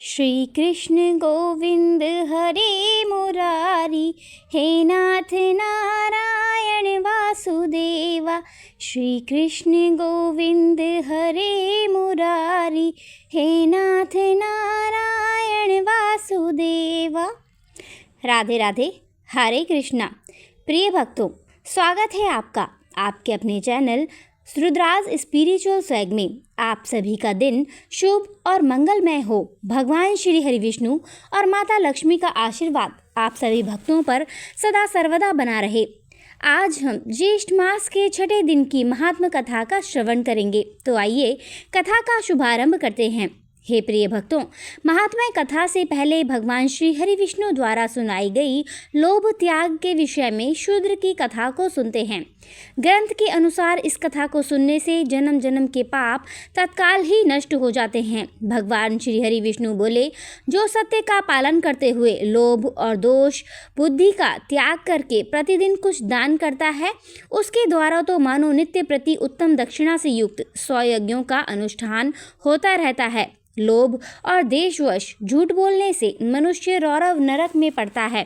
श्री कृष्ण गोविंद हरे मुरारी, हे नाथ नारायण वासुदेवा। श्री कृष्ण गोविंद हरे मुरारी, हे नाथ नारायण वासुदेवा। राधे राधे, हरे कृष्णा। प्रिय भक्तों, स्वागत है आपका आपके अपने चैनल रुद्राज स्पिरिचुअल स्वैग में। आप सभी का दिन शुभ और मंगलमय हो। भगवान श्री हरि विष्णु और माता लक्ष्मी का आशीर्वाद आप सभी भक्तों पर सदा सर्वदा बना रहे। आज हम ज्येष्ठ मास के छठे दिन की महात्म कथा का श्रवण करेंगे। तो आइए कथा का शुभारंभ करते हैं। हे प्रिय भक्तों, महात्म्य कथा से पहले भगवान श्री हरि विष्णु द्वारा सुनाई गई लोभ त्याग के विषय में शूद्र की कथा को सुनते हैं। ग्रंथ के अनुसार इस कथा को सुनने से जन्म जन्म के पाप तत्काल ही नष्ट हो जाते हैं। भगवान श्री हरि विष्णु बोले, जो सत्य का पालन करते हुए लोभ और दोष बुद्धि का त्याग करके प्रतिदिन कुछ दान करता है, उसके द्वारा तो मानो नित्य प्रति उत्तम दक्षिणा से युक्त 100 यज्ञों का अनुष्ठान होता रहता है। लोभ और देशवश झूठ बोलने से मनुष्य रौरव नरक में पड़ता है।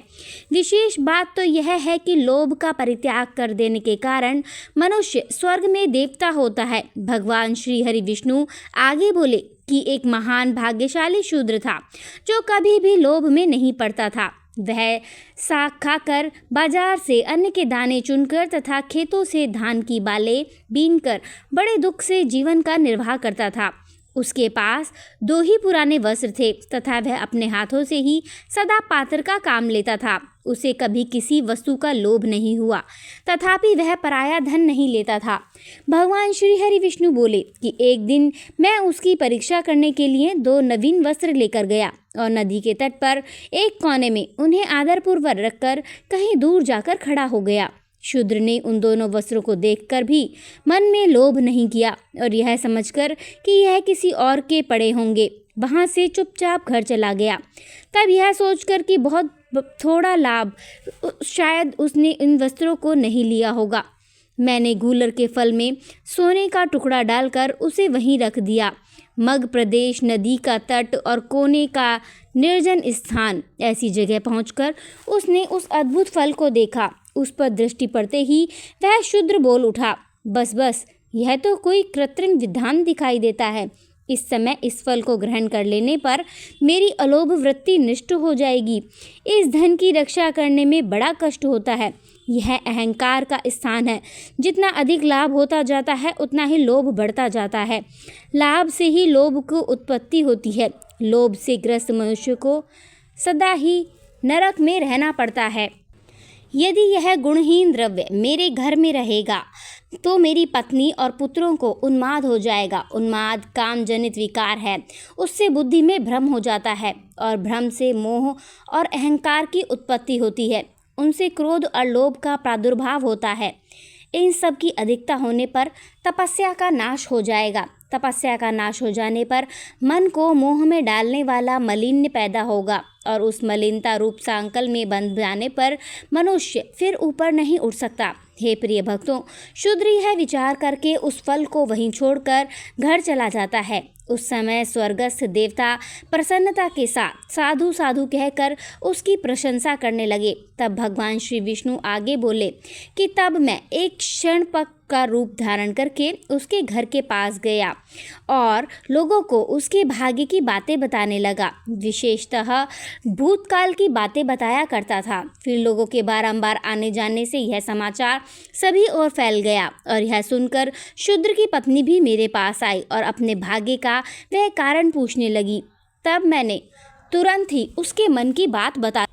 विशेष बात तो यह है कि लोभ का परित्याग कर देने के कारण मनुष्य स्वर्ग में देवता होता है। भगवान श्री हरि विष्णु आगे बोले कि एक महान भाग्यशाली शूद्र था जो कभी भी लोभ में नहीं पड़ता था। वह साग खाकर, बाजार से अन्न के दाने चुनकर तथा खेतों से धान की बालें बीनकर बड़े दुख से जीवन का निर्वाह करता था। उसके पास 2 ही पुराने वस्त्र थे तथा वह अपने हाथों से ही सदा पात्र का काम लेता था। उसे कभी किसी वस्तु का लोभ नहीं हुआ, तथापि वह पराया धन नहीं लेता था। भगवान श्री हरि विष्णु बोले कि एक दिन मैं उसकी परीक्षा करने के लिए 2 नवीन वस्त्र लेकर गया और नदी के तट पर एक कोने में उन्हें आदरपूर्वक रखकर कहीं दूर जाकर खड़ा हो गया। शूद्र ने उन दोनों वस्त्रों को देखकर भी मन में लोभ नहीं किया और यह समझकर कि यह किसी और के पड़े होंगे, वहां से चुपचाप घर चला गया। तब यह सोचकर कि बहुत थोड़ा लाभ, शायद उसने इन वस्त्रों को नहीं लिया होगा। मैंने गूलर के फल में सोने का टुकड़ा डालकर उसे वहीं रख दिया। मग प्रदेश, नदी का तट और कोने का निर्जन स्थान, ऐसी जगह पहुंचकर उसने उस अद्भुत फल को देखा। उस पर दृष्टि पड़ते ही वह शूद्र बोल उठा, बस यह तो कोई कृत्रिम विधान दिखाई देता है। इस समय इस फल को ग्रहण कर लेने पर मेरी अलोभ वृत्ति नष्ट हो जाएगी। इस धन की रक्षा करने में बड़ा कष्ट होता है। यह अहंकार का स्थान है। जितना अधिक लाभ होता जाता है उतना ही लोभ बढ़ता जाता है। लाभ से ही लोभ को उत्पत्ति होती है। लोभ से ग्रस्त मनुष्य को सदा ही नरक में रहना पड़ता है। यदि यह गुणहीन द्रव्य मेरे घर में रहेगा तो मेरी पत्नी और पुत्रों को उन्माद हो जाएगा। उन्माद काम जनित विकार है। उससे बुद्धि में भ्रम हो जाता है और भ्रम से मोह और अहंकार की उत्पत्ति होती है। उनसे क्रोध और लोभ का प्रादुर्भाव होता है। इन सब की अधिकता होने पर तपस्या का नाश हो जाएगा। तपस्या का नाश हो जाने पर मन को मोह में डालने वाला मलिन्य पैदा होगा और उस मलिनता रूप सांकल में बंध जाने पर मनुष्य फिर ऊपर नहीं उठ सकता। हे प्रिय भक्तों, शूद्र यह विचार करके उस फल को वहीं छोड़कर घर चला जाता है। उस समय स्वर्गस्थ देवता प्रसन्नता के साथ साधु साधु कहकर उसकी प्रशंसा करने लगे। तब भगवान श्री विष्णु आगे बोले कि तब मैं एक क्षणपक का रूप धारण करके उसके घर के पास गया और लोगों को उसके भाग्य की बातें बताने लगा। विशेषतः भूतकाल की बातें बताया करता था। फिर लोगों के बारंबार आने जाने से यह समाचार सभी ओर फैल गया और यह सुनकर शूद्र की पत्नी भी मेरे पास आई और अपने भाग्य का वह कारण पूछने लगी। तब मैंने तुरंत ही उसके मन की बात बता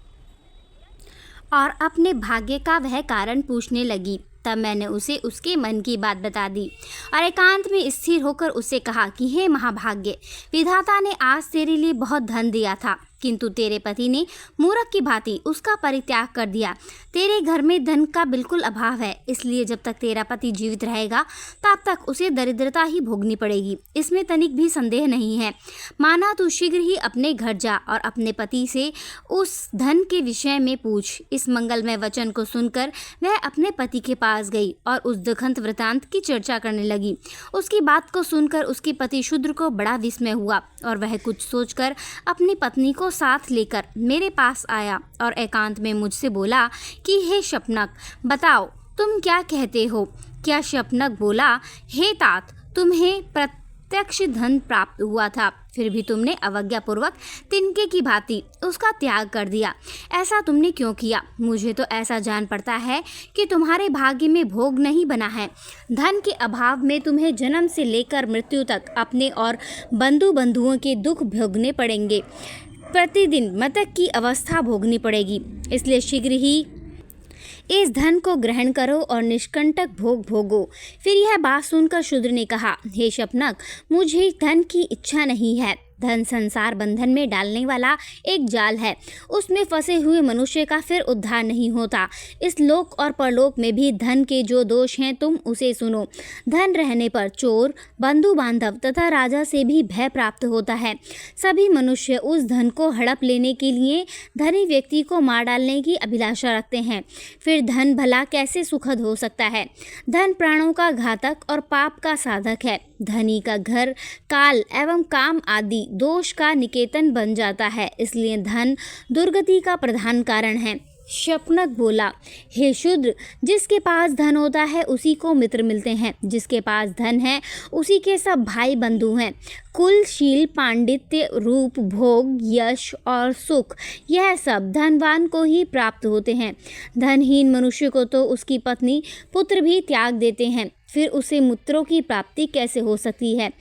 और अपने भाग्य का वह कारण पूछने लगी। तब मैंने उसे उसके मन की बात बता दी और एकांत में स्थिर होकर उसे कहा कि हे महाभाग्य, विधाता ने आज तेरे लिए बहुत धन दिया था, किंतु तेरे पति ने मूर्ख की भांति उसका परित्याग कर दिया। तेरे घर में धन का बिल्कुल अभाव है, इसलिए जब तक तेरा पति जीवित रहेगा तब तक उसे दरिद्रता ही भोगनी पड़ेगी, इसमें तनिक भी संदेह नहीं है। माना तू शीघ्र ही अपने घर जा और अपने पति से उस धन के विषय में पूछ। इस मंगलमय वचन को सुनकर वह अपने पति के पास गई और उस दुखंत वृतांत की चर्चा करने लगी। उसकी बात को सुनकर उसके पति शूद्र को बड़ा विस्मय हुआ और वह कुछ सोचकर अपनी पत्नी को साथ लेकर मेरे पास आया और एकांत में मुझसे बोला कि हे शपनक, बताओ तुम क्या कहते हो। क्या शपनक बोला, हे तात, तुम्हें प्रत्यक्ष धन प्राप्त हुआ था, फिर भी तुमने अवज्ञापूर्वक तिनके की भांति उसका त्याग कर दिया। ऐसा तुमने क्यों किया? मुझे तो ऐसा जान पड़ता है कि तुम्हारे भाग्य में भोग नहीं बना है। धन के अभाव में तुम्हें जन्म से लेकर मृत्यु तक अपने और बंधुओं के दुख भोगने पड़ेंगे। प्रतिदिन मृतक की अवस्था भोगनी पड़ेगी। इसलिए शीघ्र ही इस धन को ग्रहण करो और निष्कंटक भोग भोगो। फिर यह बात सुनकर शूद्र ने कहा, हे शपनक, मुझे धन की इच्छा नहीं है। धन संसार बंधन में डालने वाला एक जाल है, उसमें फंसे हुए मनुष्य का फिर उद्धार नहीं होता। इस लोक और परलोक में भी धन के जो दोष हैं तुम उसे सुनो। धन रहने पर चोर, बंधु बांधव तथा राजा से भी भय प्राप्त होता है। सभी मनुष्य उस धन को हड़प लेने के लिए धनी व्यक्ति को मार डालने की अभिलाषा रखते हैं। फिर धन भला कैसे सुखद हो सकता है? धन प्राणों का घातक और पाप का साधक है। धनी का घर काल एवं काम आदि दोष का निकेतन बन जाता है, इसलिए धन दुर्गति का प्रधान कारण है। शपनक बोला, हे शूद्र, जिसके पास धन होता है उसी को मित्र मिलते हैं, जिसके पास धन है उसी के सब भाई बंधु हैं। कुल, शील, पांडित्य, रूप, भोग, यश और सुख, यह सब धनवान को ही प्राप्त होते हैं। धनहीन मनुष्य को तो उसकी पत्नी पुत्र भी त्याग देते हैं, फिर उसे मित्रों की प्राप्ति कैसे हो सकती है?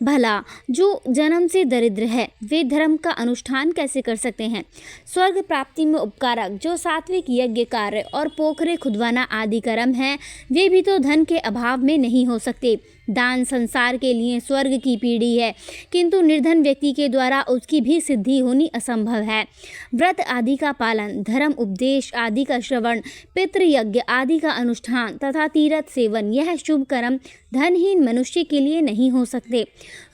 भला जो जन्म से दरिद्र है वे धर्म का अनुष्ठान कैसे कर सकते हैं? स्वर्ग प्राप्ति में उपकारक जो सात्विक यज्ञ कार्य और पोखरे खुदवाना आदि कर्म हैं, वे भी तो धन के अभाव में नहीं हो सकते। दान संसार के लिए स्वर्ग की पीढ़ी है, किंतु निर्धन व्यक्ति के द्वारा उसकी भी सिद्धि होनी असंभव है। व्रत आदि का पालन, धर्म उपदेश आदि का श्रवण, पितृयज्ञ आदि का अनुष्ठान तथा तीर्थ सेवन, यह शुभ कर्म धनहीन मनुष्य के लिए नहीं हो सकते।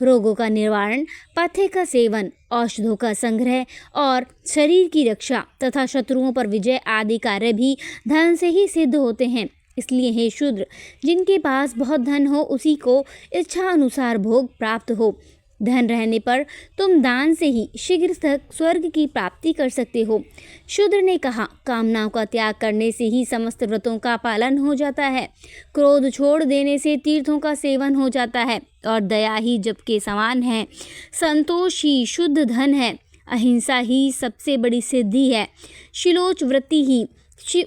रोगों का निवारण, पथ्य का सेवन, औषधों का संग्रह और शरीर की रक्षा तथा शत्रुओं पर विजय आदि कार्य भी धन से ही सिद्ध होते हैं। इसलिए हे शूद्र, जिनके पास बहुत धन हो उसी को इच्छा अनुसार भोग प्राप्त हो। धन रहने पर तुम दान से ही शीघ्र तक स्वर्ग की प्राप्ति कर सकते हो। शूद्र ने कहा, कामनाओं का त्याग करने से ही समस्त व्रतों का पालन हो जाता है। क्रोध छोड़ देने से तीर्थों का सेवन हो जाता है और दया ही जप के समान है। संतोष ही शुद्ध धन है। अहिंसा ही सबसे बड़ी सिद्धि है। शिलोच वृत्ति ही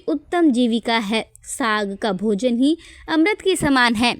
उत्तम जीविका है। साग का भोजन ही अमृत के समान है।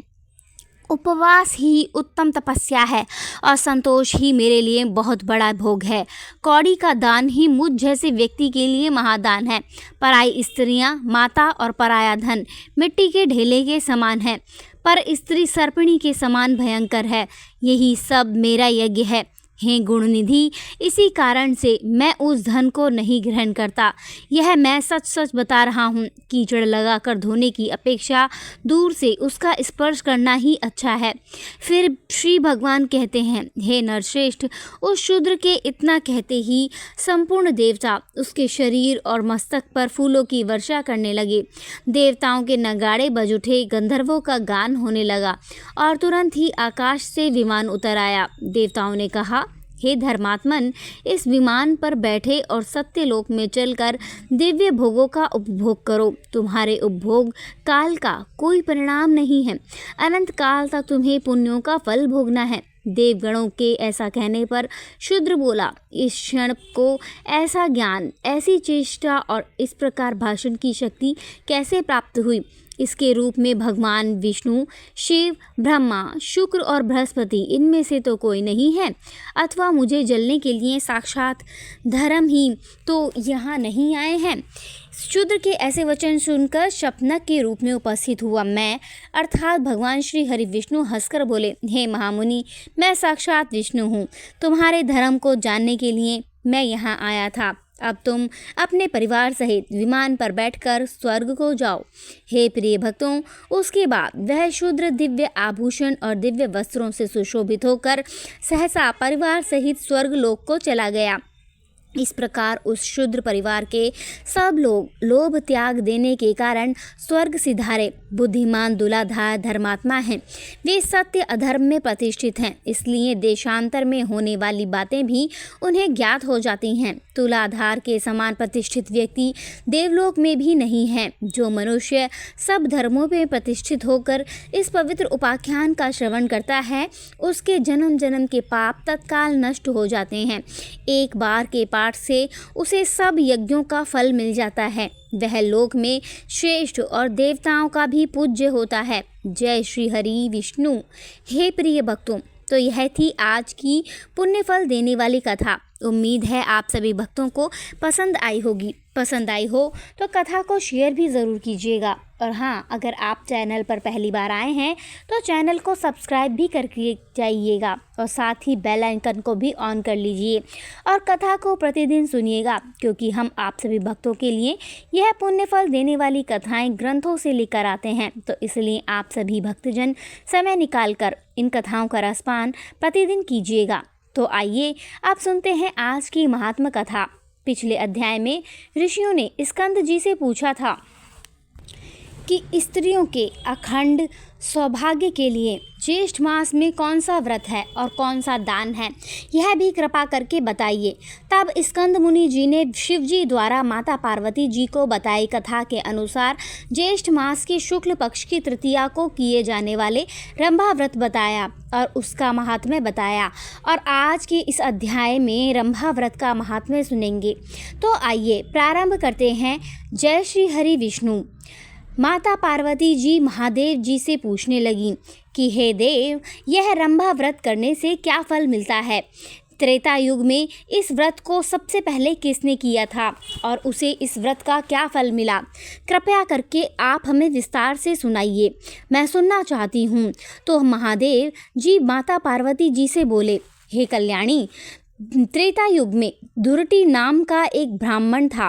उपवास ही उत्तम तपस्या है और संतोष ही मेरे लिए बहुत बड़ा भोग है। कौड़ी का दान ही मुझ जैसे व्यक्ति के लिए महादान है। पराई स्त्रियां, माता और पराया धन मिट्टी के ढेले के समान है, पर स्त्री सर्पिणी के समान भयंकर है। यही सब मेरा यज्ञ है। हे गुणनिधि, इसी कारण से मैं उस धन को नहीं ग्रहण करता। यह मैं सच सच बता रहा हूँ। कीचड़ लगाकर धोने की अपेक्षा दूर से उसका स्पर्श करना ही अच्छा है। फिर श्री भगवान कहते हैं, हे नरश्रेष्ठ, उस शूद्र के इतना कहते ही संपूर्ण देवता उसके शरीर और मस्तक पर फूलों की वर्षा करने लगे। देवताओं के नगाड़े बज उठे, गंधर्वों का गान होने लगा और तुरंत ही आकाश से विमान उतर आया। देवताओं ने कहा, हे धर्मात्मन, इस विमान पर बैठे और सत्यलोक में चलकर दिव्य भोगों का उपभोग करो। तुम्हारे उपभोग काल का कोई परिणाम नहीं है। अनंत काल तक तुम्हें पुण्यों का फल भोगना है। देवगणों के ऐसा कहने पर शूद्र बोला, इस क्षण को ऐसा ज्ञान, ऐसी चेष्टा और इस प्रकार भाषण की शक्ति कैसे प्राप्त हुई? इसके रूप में भगवान विष्णु, शिव, ब्रह्मा, शुक्र और बृहस्पति, इनमें से तो कोई नहीं है। अथवा मुझे जलने के लिए साक्षात धर्म ही तो यहाँ नहीं आए हैं। शूद्र के ऐसे वचन सुनकर शपनक के रूप में उपस्थित हुआ मैं अर्थात भगवान श्री हरि विष्णु हंसकर बोले, हे महामुनि, मैं साक्षात विष्णु हूँ। तुम्हारे धर्म को जानने के लिए मैं यहाँ आया था। अब तुम अपने परिवार सहित विमान पर बैठकर स्वर्ग को जाओ। हे प्रिय भक्तों, उसके बाद वह शूद्र दिव्य आभूषण और दिव्य वस्त्रों से सुशोभित होकर सहसा परिवार सहित स्वर्ग लोक को चला गया। इस प्रकार उस शूद्र परिवार के सब लोग लोभ त्याग देने के कारण स्वर्ग सिधारे बुद्धिमान दूलाधार धर्मात्मा हैं। वे सत्य अधर्म में प्रतिष्ठित हैं, इसलिए देशांतर में होने वाली बातें भी उन्हें ज्ञात हो जाती हैं। तुलाधार के समान प्रतिष्ठित व्यक्ति देवलोक में भी नहीं है। जो मनुष्य सब धर्मों में प्रतिष्ठित होकर इस पवित्र उपाख्यान का श्रवण करता है, उसके जन्म जन्म के पाप तत्काल नष्ट हो जाते हैं। एक बार के पाठ से उसे सब यज्ञों का फल मिल जाता है। वह लोक में श्रेष्ठ और देवताओं का भी पूज्य होता है। जय श्री हरि विष्णु। हे प्रिय भक्तों, तो यह थी आज की पुण्य फल देने वाली कथा। उम्मीद है आप सभी भक्तों को पसंद आई होगी। पसंद आई हो तो कथा को शेयर भी ज़रूर कीजिएगा। और हाँ, अगर आप चैनल पर पहली बार आए हैं तो चैनल को सब्सक्राइब भी करके जाइएगा और साथ ही बेल आइकन को भी ऑन कर लीजिए और कथा को प्रतिदिन सुनिएगा, क्योंकि हम आप सभी भक्तों के लिए यह पुण्य फल देने वाली कथाएं ग्रंथों से लेकर आते हैं। तो इसलिए आप सभी भक्तजन समय निकालकर इन कथाओं का रसपान प्रतिदिन कीजिएगा। तो आइए आप सुनते हैं आज की महात्मा कथा। पिछले अध्याय में ऋषियों ने स्कंद जी से पूछा था कि स्त्रियों के अखंड सौभाग्य के लिए ज्येष्ठ मास में कौन सा व्रत है और कौन सा दान है, यह भी कृपा करके बताइए। तब स्कंद मुनि जी ने शिव जी द्वारा माता पार्वती जी को बताई कथा के अनुसार ज्येष्ठ मास के शुक्ल पक्ष की तृतीया को किए जाने वाले रंभा व्रत बताया और उसका महात्म्य बताया। और आज के इस अध्याय में रंभा व्रत का महात्म्य सुनेंगे। तो आइए प्रारंभ करते हैं। जय श्री हरि विष्णु। माता पार्वती जी महादेव जी से पूछने लगीं कि हे देव, यह रंभा व्रत करने से क्या फल मिलता है? त्रेता युग में इस व्रत को सबसे पहले किसने किया था और उसे इस व्रत का क्या फल मिला? कृपया करके आप हमें विस्तार से सुनाइए, मैं सुनना चाहती हूँ। तो महादेव जी माता पार्वती जी से बोले, हे कल्याणी, त्रेता युग में दुर्टी नाम का एक ब्राह्मण था।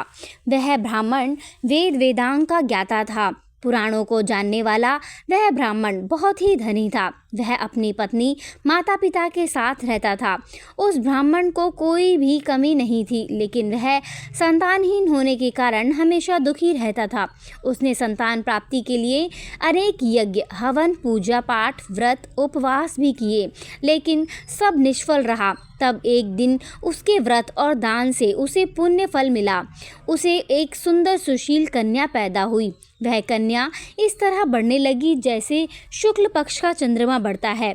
वह ब्राह्मण वेद वेदांग का ज्ञाता था। पुराणों को जानने वाला वह ब्राह्मण बहुत ही धनी था। वह अपनी पत्नी माता पिता के साथ रहता था। उस ब्राह्मण को कोई भी कमी नहीं थी, लेकिन वह संतानहीन होने के कारण हमेशा दुखी रहता था। उसने संतान प्राप्ति के लिए अनेक यज्ञ, हवन, पूजा पाठ, व्रत, उपवास भी किए, लेकिन सब निष्फल रहा। तब एक दिन उसके व्रत और दान से उसे पुण्य फल मिला। उसे एक सुंदर सुशील कन्या पैदा हुई। वह कन्या इस तरह बढ़ने लगी जैसे शुक्ल पक्ष का चंद्रमा बढ़ता है।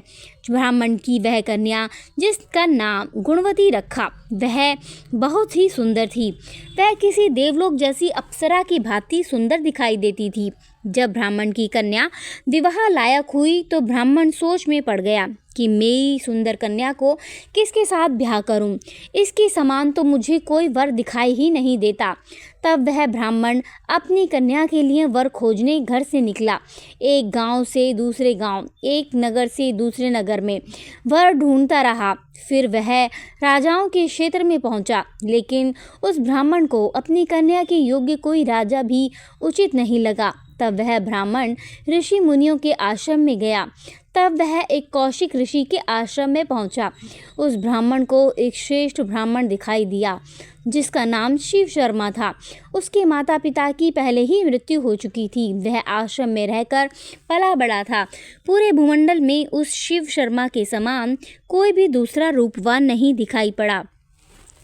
ब्राह्मण की वह कन्या, जिसका नाम गुणवती रखा, वह बहुत ही सुंदर थी। वह किसी देवलोक जैसी अप्सरा की भांति सुंदर दिखाई देती थी। जब ब्राह्मण की कन्या विवाह लायक हुई तो ब्राह्मण सोच में पड़ गया कि मेरी सुंदर कन्या को किसके साथ ब्याह करूं? इसके समान तो मुझे कोई वर दिखाई ही नहीं देता। तब वह ब्राह्मण अपनी कन्या के लिए वर खोजने घर से निकला। एक गांव से दूसरे गांव, एक नगर से दूसरे नगर में वर ढूंढता रहा। फिर वह राजाओं के क्षेत्र में पहुंचा, लेकिन उस ब्राह्मण को अपनी कन्या के योग्य कोई राजा भी उचित नहीं लगा। तब वह ब्राह्मण ऋषि मुनियों के आश्रम में गया। तब वह एक कौशिक ऋषि के आश्रम में पहुंचा। उस ब्राह्मण को एक श्रेष्ठ ब्राह्मण दिखाई दिया जिसका नाम शिव शर्मा था। उसके माता पिता की पहले ही मृत्यु हो चुकी थी। वह आश्रम में रहकर पला बड़ा था। पूरे भूमंडल में उस शिव शर्मा के समान कोई भी दूसरा रूपवान नहीं दिखाई पड़ा।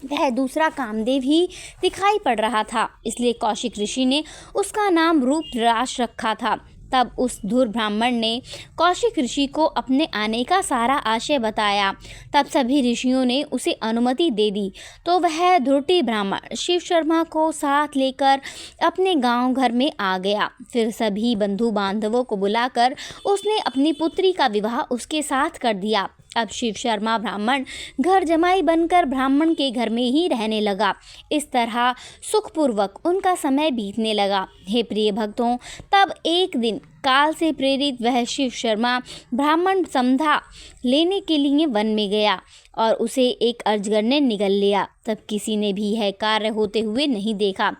वह दूसरा कामदेव ही दिखाई पड़ रहा था, इसलिए कौशिक ऋषि ने उसका नाम रूपराज रखा था। तब उस धूर ब्राह्मण ने कौशिक ऋषि को अपने आने का सारा आशय बताया। तब सभी ऋषियों ने उसे अनुमति दे दी। तो वह धुर्टी ब्राह्मण शिव शर्मा को साथ लेकर अपने गांव घर में आ गया। फिर सभी बंधु बांधवों को बुलाकर उसने अपनी पुत्री का विवाह उसके साथ कर दिया। अब शिव शर्मा ब्राह्मण घर जमाई बनकर ब्राह्मण के घर में ही रहने लगा। इस तरह सुखपूर्वक उनका समय बीतने लगा। हे प्रिय भक्तों, तब एक दिन काल से प्रेरित वह शिव शर्मा ब्राह्मण समधा लेने के लिए वन में गया और उसे एक अजगर ने निगल लिया। तब किसी ने भी यह कार्य होते हुए नहीं देखा।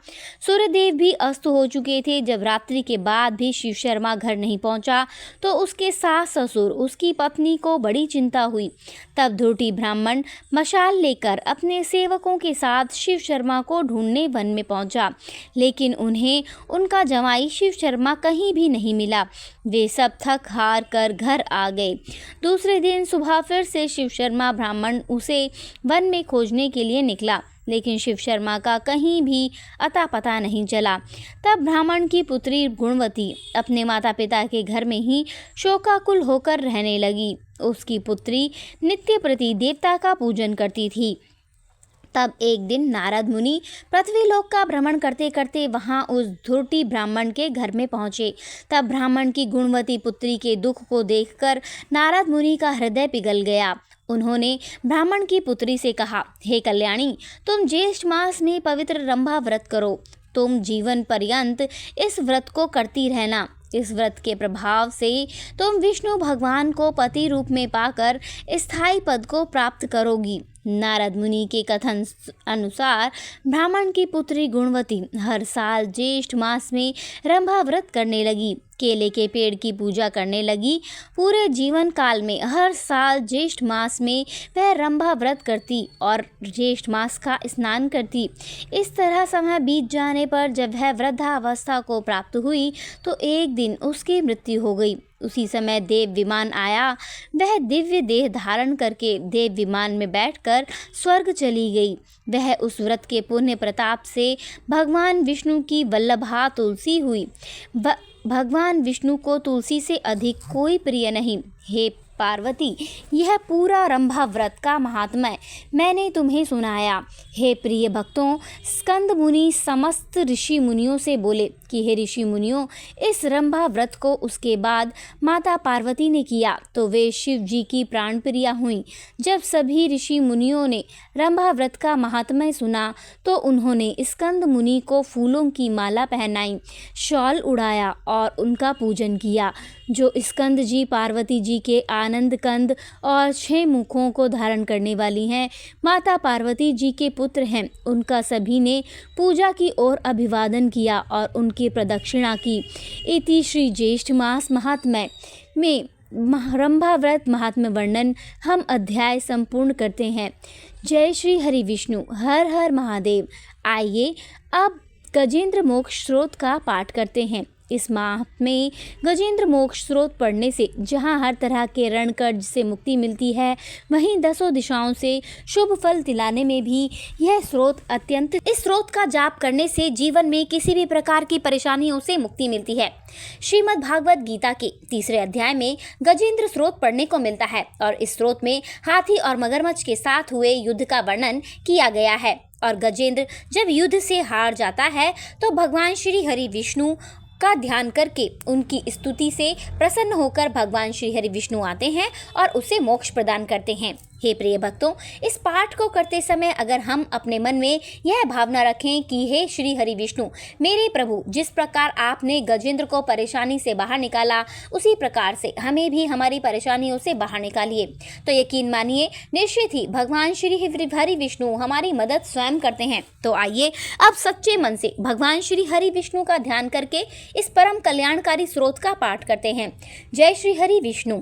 सूर्यदेव भी अस्त हो चुके थे। जब रात्रि के बाद भी शिव शर्मा घर नहीं पहुंचा तो उसके सास ससुर, उसकी पत्नी को बड़ी चिंता हुई। तब धुर्टी ब्राह्मण मशाल लेकर अपने सेवकों के साथ शिव शर्मा को ढूंढने वन में पहुंचा, लेकिन उन्हें उनका जमाई शिव शर्मा कहीं भी नहीं मिला। वे सब थक हार कर घर आ गए। दूसरे दिन सुबह फिर से शिव शर्मा ब्राह्मण उसे वन में खोजने के लिए निकला, लेकिन शिव शर्मा का कहीं भी अता पता नहीं चला। तब ब्राह्मण की पुत्री गुणवती अपने माता पिता के घर में ही शोकाकुल होकर रहने लगी। उसकी पुत्री नित्य प्रति देवता का पूजन करती थी। तब एक दिन नारद मुनि पृथ्वीलोक का भ्रमण करते करते वहां उस धुर्टी ब्राह्मण के घर में पहुंचे। तब ब्राह्मण की गुणवती पुत्री के दुख को देखकर नारद मुनि का हृदय पिघल गया। उन्होंने ब्राह्मण की पुत्री से कहा, हे कल्याणी, तुम ज्येष्ठ मास में पवित्र रंभा व्रत करो। तुम जीवन पर्यंत इस व्रत को करती रहना। इस व्रत के प्रभाव से तुम विष्णु भगवान को पति रूप में पाकर स्थायी पद को प्राप्त करोगी। नारद मुनि के कथन अनुसार ब्राह्मण की पुत्री गुणवती हर साल ज्येष्ठ मास में रंभा व्रत करने लगी, केले के पेड़ की पूजा करने लगी। पूरे जीवन काल में हर साल ज्येष्ठ मास में वह रंभा व्रत करती और ज्येष्ठ मास का स्नान करती। इस तरह समय बीत जाने पर जब वह वृद्धावस्था को प्राप्त हुई तो एक दिन उसकी मृत्यु हो गई। उसी समय देव विमान आया। वह दिव्य देह धारण करके देव विमान में बैठकर स्वर्ग चली गई। वह उस व्रत के पुण्य प्रताप से भगवान विष्णु की वल्लभा तुलसी हुई। भगवान विष्णु को तुलसी से अधिक कोई प्रिय नहीं। हे पार्वती, यह पूरा रंभा व्रत का महात्म्य मैंने तुम्हें सुनाया। हे प्रिय भक्तों, स्कंद मुनि समस्त ऋषि मुनियों से बोले कि हे ऋषि मुनियों, इस रंभा व्रत को उसके बाद माता पार्वती ने किया तो वे शिव जी की प्राण प्रिया हुईं। जब सभी ऋषि मुनियों ने रंभा व्रत का महात्म्य सुना तो उन्होंने स्कंद मुनि को फूलों की माला पहनाई, शॉल उड़ाया और उनका पूजन किया। जो स्कंद जी पार्वती जी के आनंद कंद और 6 मुखों को धारण करने वाली हैं, माता पार्वती जी के पुत्र हैं, उनका सभी ने पूजा की और अभिवादन किया और उनकी प्रदक्षिणा की। इति श्री ज्येष्ठ मास महात्म्य में रंभा व्रत महात्म्य वर्णन हम अध्याय संपूर्ण करते हैं। जय श्री हरि विष्णु, हर हर महादेव। आइए अब गजेंद्र मोक्ष स्रोत का पाठ करते हैं। इस माह में गजेंद्र मोक्ष स्रोत पढ़ने से जहाँ हर तरह के ऋण कर्ज से मुक्ति मिलती है, वहीं 10 दिशाओं से शुभ फल दिलाने में भी यह स्रोत अत्यंत। इस स्रोत का जाप करने से जीवन में किसी भी प्रकार की परेशानियों से मुक्ति मिलती है। श्रीमद् भागवत गीता के 3 अध्याय में गजेंद्र स्रोत पढ़ने को मिलता है और इस स्रोत में हाथी और मगरमच्छ के साथ हुए युद्ध का वर्णन किया गया है। और गजेंद्र जब युद्ध से हार जाता है तो भगवान श्री हरि विष्णु का ध्यान करके उनकी स्तुति से प्रसन्न होकर भगवान श्री हरि विष्णु आते हैं और उसे मोक्ष प्रदान करते हैं। हे प्रिय भक्तों, इस पाठ को करते समय अगर हम अपने मन में यह भावना रखें कि हे श्री हरि विष्णु, मेरे प्रभु, जिस प्रकार आपने गजेंद्र को परेशानी से बाहर निकाला, उसी प्रकार से हमें भी हमारी परेशानियों से बाहर निकालिए, तो यकीन मानिए निश्चित ही भगवान श्री हरि विष्णु हमारी मदद स्वयं करते हैं। तो आइए अब सच्चे मन से भगवान श्री हरि विष्णु का ध्यान करके इस परम कल्याणकारी स्रोत का पाठ करते हैं। जय श्री हरि विष्णु।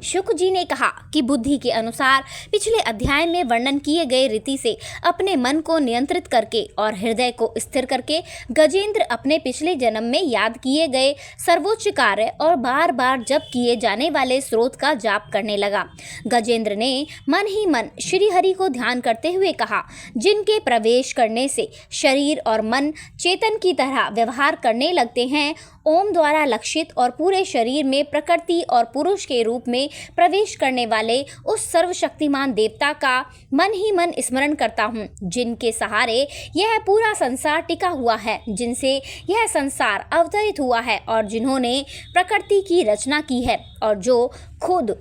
शुक जी ने कहा कि बुद्धि के अनुसार पिछले अध्याय में वर्णन किए गए रीति से अपने मन को नियंत्रित करके और हृदय को स्थिर करके गजेंद्र अपने पिछले जन्म में याद किए गए सर्वोच्च कार्य और बार बार जप किए जाने वाले स्रोत का जाप करने लगा। गजेंद्र ने मन ही मन श्री हरि को ध्यान करते हुए कहा, जिनके प्रवेश करने से शरीर और मन चेतन की तरह व्यवहार करने लगते हैं, ओम द्वारा लक्षित और पूरे शरीर में प्रकृति और पुरुष के रूप में प्रवेश करने वाले उस सर्वशक्तिमान देवता का मन ही मन स्मरण करता हूँ, जिनके सहारे यह पूरा संसार टिका हुआ है, जिनसे यह संसार अवतरित हुआ है और जिन्होंने प्रकृति की रचना की है और जो खुद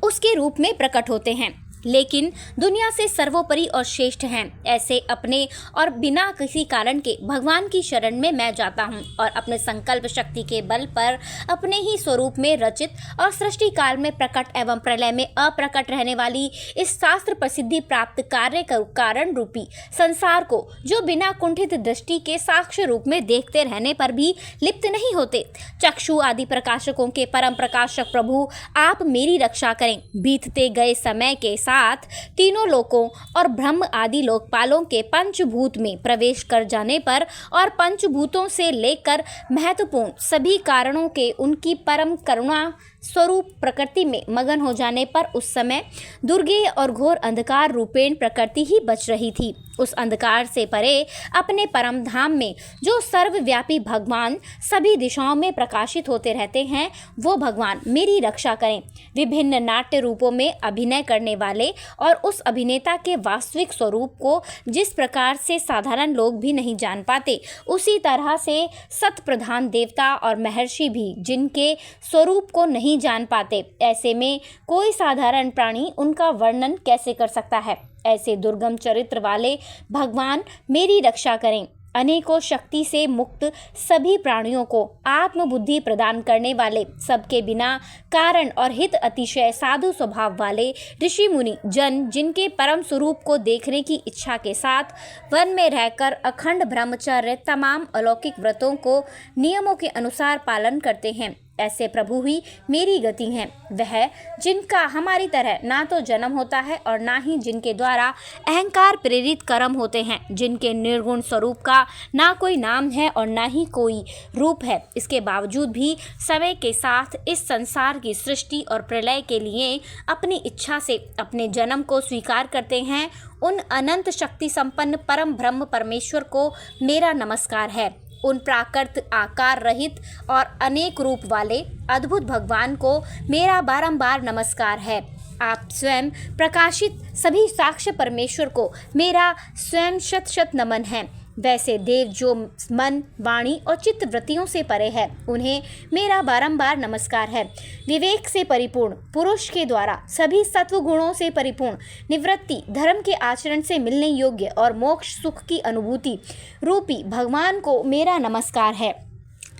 उसके रूप में प्रकट होते हैं। लेकिन दुनिया से सर्वोपरि और श्रेष्ठ हैं। ऐसे अपने और बिना किसी कारण के भगवान की शरण में मैं जाता हूँ और अपने संकल्प शक्ति के बल पर अपने ही स्वरूप में रचित और सृष्टि काल में प्रकट एवं प्रलय में अप्रकट रहने वाली इस शास्त्र प्रसिद्धि प्राप्त कार्य कारण रूपी संसार को जो बिना कुंठित दृष्टि के साक्ष्य रूप में देखते रहने पर भी लिप्त नहीं होते, चक्षु आदि प्रकाशकों के परम प्रकाशक प्रभु आप मेरी रक्षा करें। बीतते गए समय के साथ तीनों लोकों और ब्रह्म आदि लोकपालों के पंचभूत में प्रवेश कर जाने पर और पंचभूतों से लेकर महत्वपूर्ण सभी कारणों के उनकी परम करुणा स्वरूप प्रकृति में मगन हो जाने पर उस समय दुर्गेय और घोर अंधकार रूपेण प्रकृति ही बच रही थी। उस अंधकार से परे अपने परम धाम में जो सर्वव्यापी भगवान सभी दिशाओं में प्रकाशित होते रहते हैं, वो भगवान मेरी रक्षा करें। विभिन्न नाट्य रूपों में अभिनय करने वाले और उस अभिनेता के वास्तविक स्वरूप को जिस प्रकार से साधारण लोग भी नहीं जान पाते, उसी तरह से सत प्रधान देवता और महर्षि भी जिनके स्वरूप को नहीं जान पाते, ऐसे में कोई साधारण प्राणी उनका वर्णन कैसे कर सकता है। ऐसे दुर्गम चरित्र वाले भगवान मेरी रक्षा करें। अनेकों शक्ति से मुक्त सभी प्राणियों को आत्मबुद्धि प्रदान करने वाले, सबके बिना कारण और हित अतिशय साधु स्वभाव वाले ऋषि मुनि जन जिनके परम स्वरूप को देखने की इच्छा के साथ वन में रहकर अखंड ब्रह्मचर्य तमाम अलौकिक व्रतों को नियमों के अनुसार पालन करते हैं, ऐसे प्रभु ही मेरी गति हैं। वह जिनका हमारी तरह ना तो जन्म होता है और ना ही जिनके द्वारा अहंकार प्रेरित कर्म होते हैं, जिनके निर्गुण स्वरूप का ना कोई नाम है और ना ही कोई रूप है, इसके बावजूद भी समय के साथ इस संसार की सृष्टि और प्रलय के लिए अपनी इच्छा से अपने जन्म को स्वीकार करते हैं, उन अनंत शक्ति संपन्न परम ब्रह्म परमेश्वर को मेरा नमस्कार है। उन प्राकृत आकार रहित और अनेक रूप वाले अद्भुत भगवान को मेरा बारंबार नमस्कार है। आप स्वयं प्रकाशित सभी साक्ष्य परमेश्वर को मेरा स्वयं शत शत नमन है। वैसे देव जो मन, वाणी और चित्त वृत्तियों से परे है, उन्हें मेरा बारंबार नमस्कार है। विवेक से परिपूर्ण पुरुष के द्वारा सभी सत्व गुणों से परिपूर्ण निवृत्ति धर्म के आचरण से मिलने योग्य और मोक्ष सुख की अनुभूति रूपी भगवान को मेरा नमस्कार है।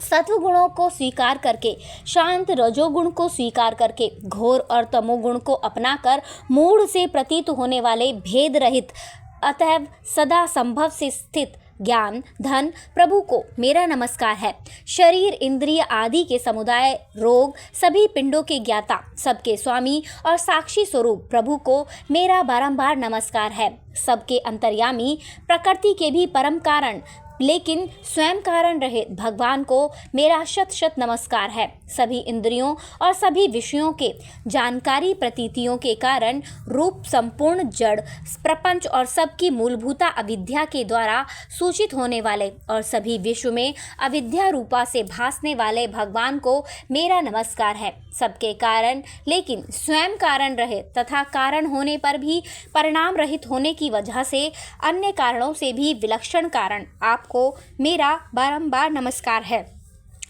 सत्व गुणों को स्वीकार करके, शांत रजोगुण को स्वीकार करके, घोर और तमोगुण को अपनाकर मूढ़ से प्रतीत होने वाले भेद रहित अतएव सदा संभव से स्थित ज्ञान धन प्रभु को मेरा नमस्कार है। शरीर इंद्रिय आदि के समुदाय रोग सभी पिंडों के ज्ञाता, सबके स्वामी और साक्षी स्वरूप प्रभु को मेरा बारंबार नमस्कार है। सबके अंतर्यामी, प्रकृति के भी परम कारण लेकिन स्वयं कारण रहे भगवान को मेरा शत शत नमस्कार है। सभी इंद्रियों और सभी विषयों के जानकारी प्रतीतियों के कारण रूप संपूर्ण जड़ प्रपंच और सबकी मूलभूता अविद्या के द्वारा सूचित होने वाले और सभी विश्व में अविद्या रूपा से भासने वाले भगवान को मेरा नमस्कार है। सबके कारण लेकिन स्वयं कारण रहे तथा कारण होने पर भी परिणाम रहित होने की वजह से अन्य कारणों से भी विलक्षण कारण आपको मेरा बारंबार नमस्कार है।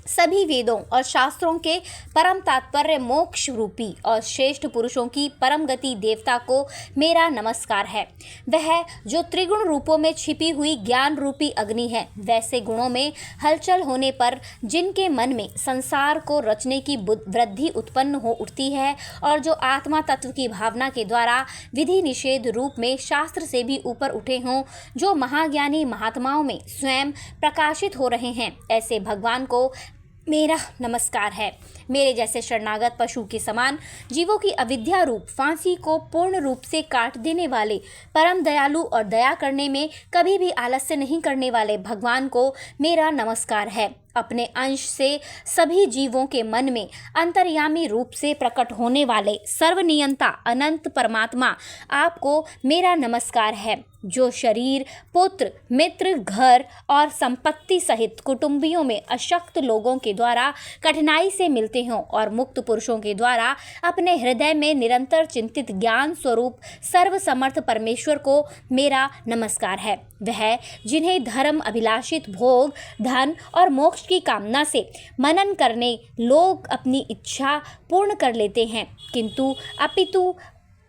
सभी वेदों और शास्त्रों के परम तात्पर्य मोक्ष रूपी और श्रेष्ठ पुरुषों की परम गति देवता को मेरा नमस्कार है। वह जो त्रिगुण रूपों में छिपी हुई ज्ञान रूपी अग्नि है, वैसे गुणों में हलचल होने पर जिनके मन में संसार को रचने की वृद्धि उत्पन्न हो उठती है और जो आत्मा तत्व की भावना के द्वारा विधि निषेध रूप में शास्त्र से भी ऊपर उठे हों, जो महाज्ञानी महात्माओं में स्वयं प्रकाशित हो रहे हैं, ऐसे भगवान को मेरा नमस्कार है। मेरे जैसे शरणागत पशु के समान जीवों की अविद्या रूप फांसी को पूर्ण रूप से काट देने वाले परम दयालु और दया करने में कभी भी आलस्य नहीं करने वाले भगवान को मेरा नमस्कार है। अपने अंश से सभी जीवों के मन में अंतर्यामी रूप से प्रकट होने वाले सर्वनियंता अनंत परमात्मा आपको मेरा नमस्कार है। जो शरीर, पुत्र, मित्र, घर और संपत्ति सहित कुटुंबियों में अशक्त लोगों के द्वारा कठिनाई से मिलते हों और मुक्त पुरुषों के द्वारा अपने हृदय में निरंतर चिंतित ज्ञान स्वरूप सर्वसमर्थ परमेश्वर को मेरा नमस्कार है। वह जिन्हें धर्म अभिलाषित भोग, धन और मोक्ष की कामना से मनन करने लोग अपनी इच्छा पूर्ण कर लेते हैं, किंतु अपितु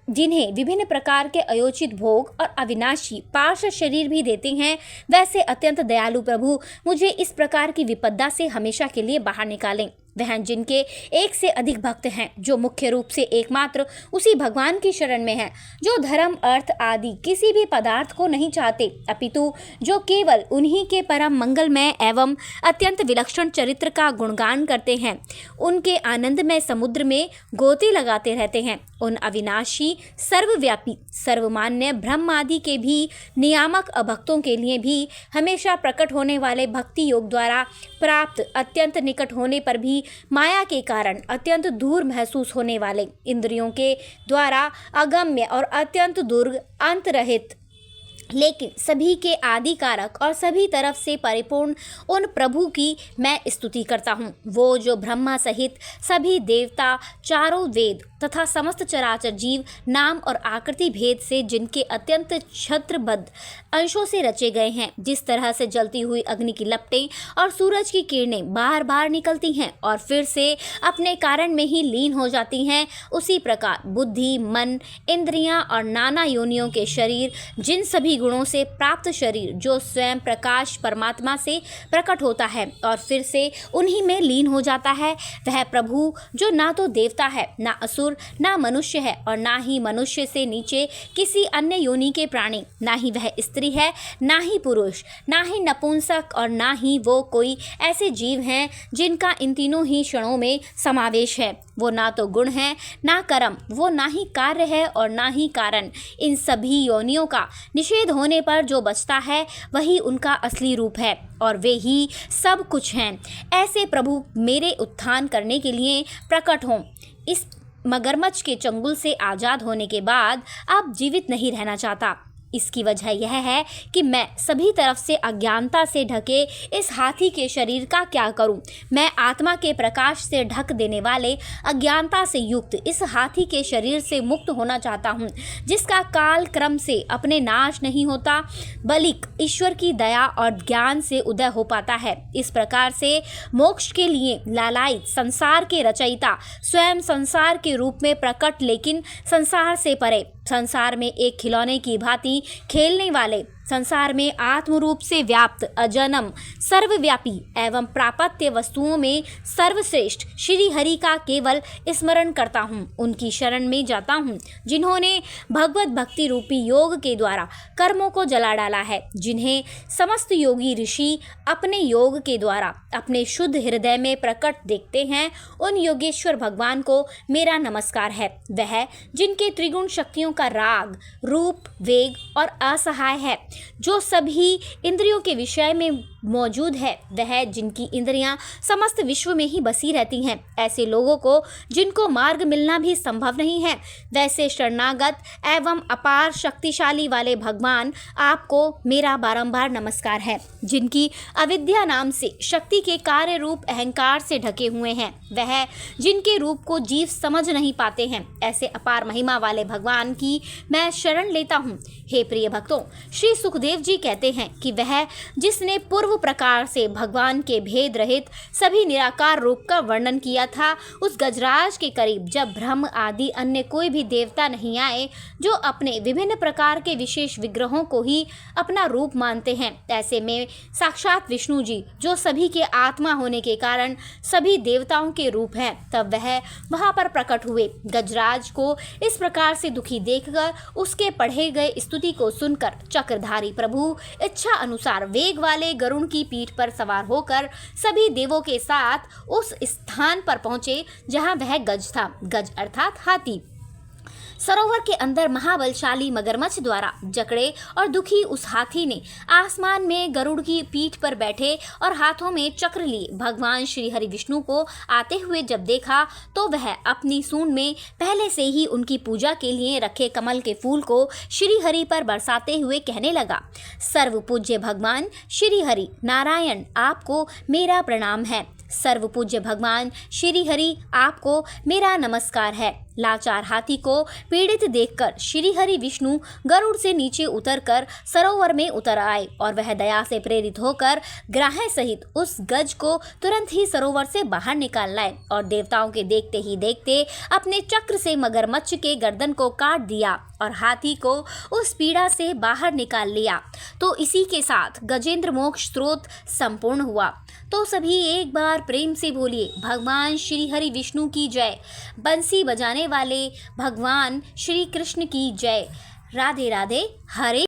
जिन्हें विभिन्न प्रकार के अयोचित भोग और अविनाशी पार्श्व शरीर भी देते हैं, वैसे अत्यंत दयालु प्रभु मुझे इस प्रकार की विपदा से हमेशा के लिए बाहर निकालें। वह जिनके एक से अधिक भक्त हैं, जो मुख्य रूप से एकमात्र उसी भगवान की शरण में हैं, जो धर्म अर्थ आदि किसी भी पदार्थ को नहीं चाहते, अपितु जो केवल उन्हीं के परम मंगलमय एवं अत्यंत विलक्षण चरित्र का गुणगान करते हैं, उनके आनंदमय समुद्र में गोते लगाते रहते हैं, उन अविनाशी सर्वव्यापी सर्वमान्य ब्रह्म आदि के भी नियामक अभक्तों के लिए भी हमेशा प्रकट होने वाले भक्ति योग द्वारा प्राप्त अत्यंत निकट होने पर भी माया के कारण अत्यंत दूर महसूस होने वाले इंद्रियों के द्वारा अगम्य और अत्यंत दुर्ग अंत रहित लेकिन सभी के आदि कारक और सभी तरफ से परिपूर्ण उन प्रभु की मैं स्तुति करता हूँ। वो जो ब्रह्मा सहित सभी देवता, चारों वेद तथा समस्त चराचर जीव नाम और आकृति भेद से जिनके अत्यंत छत्रबद्ध अंशों से रचे गए हैं, जिस तरह से जलती हुई अग्नि की लपटें और सूरज की किरणें बार बार निकलती हैं और फिर से अपने कारण में ही लीन हो जाती हैं, उसी प्रकार बुद्धि, मन, इंद्रियां और नाना योनियों के शरीर, जिन सभी गुणों से प्राप्त शरीर जो स्वयं प्रकाश परमात्मा से प्रकट होता है और फिर से उन्हीं में लीन हो जाता है, वह प्रभु जो ना तो देवता है, ना असुर, ना मनुष्य है और ना ही मनुष्य से नीचे किसी अन्य योनि के प्राणी, ना ही वह स्त्री है, ना ही पुरुष, ना ही नपुंसक और ना ही वो कोई ऐसे जीव हैं जिनका इन तीनों ही क्षणों में समावेश है। वो ना तो गुण है, ना कर्म, वो ना ही कार्य है और ना ही कारण। इन सभी योनियों का निषेध होने पर जो बचता है वही उनका असली रूप है और वे ही सब कुछ हैं। ऐसे प्रभु मेरे उत्थान करने के लिए प्रकट हों। इस मगरमच्छ के चंगुल से आज़ाद होने के बाद अब जीवित नहीं रहना चाहता। इसकी वजह यह है कि मैं सभी तरफ से अज्ञानता से ढके इस हाथी के शरीर का क्या करूं। मैं आत्मा के प्रकाश से ढक देने वाले अज्ञानता से युक्त इस हाथी के शरीर से मुक्त होना चाहता हूं, जिसका काल क्रम से अपने नाश नहीं होता, बल्कि ईश्वर की दया और ज्ञान से उदय हो पाता है। इस प्रकार से मोक्ष के लिए लालायित संसार के रचयिता स्वयं संसार के रूप में प्रकट, लेकिन संसार से परे, संसार में एक खिलौने की भांति खेलने वाले, संसार में आत्म रूप से व्याप्त, अजन्म, सर्वव्यापी एवं प्रापत्य वस्तुओं में सर्वश्रेष्ठ श्री हरि का केवल स्मरण करता हूँ। उनकी शरण में जाता हूँ जिन्होंने भगवत भक्ति रूपी योग के द्वारा कर्मों को जला डाला है, जिन्हें समस्त योगी ऋषि अपने योग के द्वारा अपने शुद्ध हृदय में प्रकट देखते हैं। उन योगेश्वर भगवान को मेरा नमस्कार है। वह जिनके त्रिगुण शक्तियों का राग, रूप, वेग और असहाय है, जो सभी इंद्रियों के विषय में मौजूद है, वह जिनकी इंद्रियां समस्त विश्व में ही बसी रहती हैं, ऐसे लोगों को जिनको मार्ग मिलना भी संभव नहीं है, वैसे शरणागत एवं अपार शक्तिशाली वाले भगवान आपको मेरा बारंबार नमस्कार है। जिनकी अविद्या नाम से शक्ति के कार्य रूप अहंकार से ढके हुए हैं, वह जिनके रूप को जीव समझ नहीं पाते हैं, ऐसे अपार महिमा वाले भगवान की मैं शरण लेता हूँ। हे प्रिय भक्तों, श्री सुखदेव जी कहते हैं कि वह जिसने पूर्व प्रकार से भगवान के भेद रहित सभी निराकार रूप का वर्णन किया था, उस गजराज के करीब जब ब्रह्म आदि अन्य कोई भी देवता नहीं आए, जो अपने विभिन्न प्रकार के विशेष विग्रहों को ही अपना रूप मानते हैं, ऐसे में साक्षात विष्णु जी जो सभी के आत्मा होने के कारण सभी देवताओं के रूप हैं, तब वह वहां पर प्रकट हुए। गजराज को इस प्रकार से दुखी देखकर उसके पढ़े गए स्तुति को सुनकर चक्रधारी प्रभु इच्छा अनुसार वेग वाले गरुड़ की पीठ पर सवार होकर सभी देवों के साथ उस स्थान पर पहुंचे जहां वह गज था। गज अर्थात हाथी। सरोवर के अंदर महाबलशाली मगरमच्छ द्वारा जकड़े और दुखी उस हाथी ने आसमान में गरुड़ की पीठ पर बैठे और हाथों में चक्र लिए भगवान श्री हरि विष्णु को आते हुए जब देखा, तो वह अपनी सूंड में पहले से ही उनकी पूजा के लिए रखे कमल के फूल को श्री हरि पर बरसाते हुए कहने लगा, सर्व पूज्य भगवान श्री हरि नारायण, आपको मेरा प्रणाम है। सर्व पूज्य भगवान श्री हरि आपको मेरा नमस्कार है। लाचार हाथी को पीड़ित देखकर श्री हरि विष्णु गरुड़ से नीचे उतरकर सरोवर में उतर आए और वह दया से प्रेरित होकर ग्राह सहित उस गज को तुरंत ही सरोवर से बाहर निकाल लाए और देवताओं के देखते ही देखते अपने चक्र से मगरमच्छ के गर्दन को काट दिया और हाथी को उस पीड़ा से बाहर निकाल लिया। तो इसी के साथ गजेंद्र मोक्ष स्त्रोत संपूर्ण हुआ। तो सभी एक बार प्रेम से बोलिए भगवान श्री हरि विष्णु की जय। बंसी बजाने वाले भगवान श्री कृष्ण की जय। राधे राधे। हरे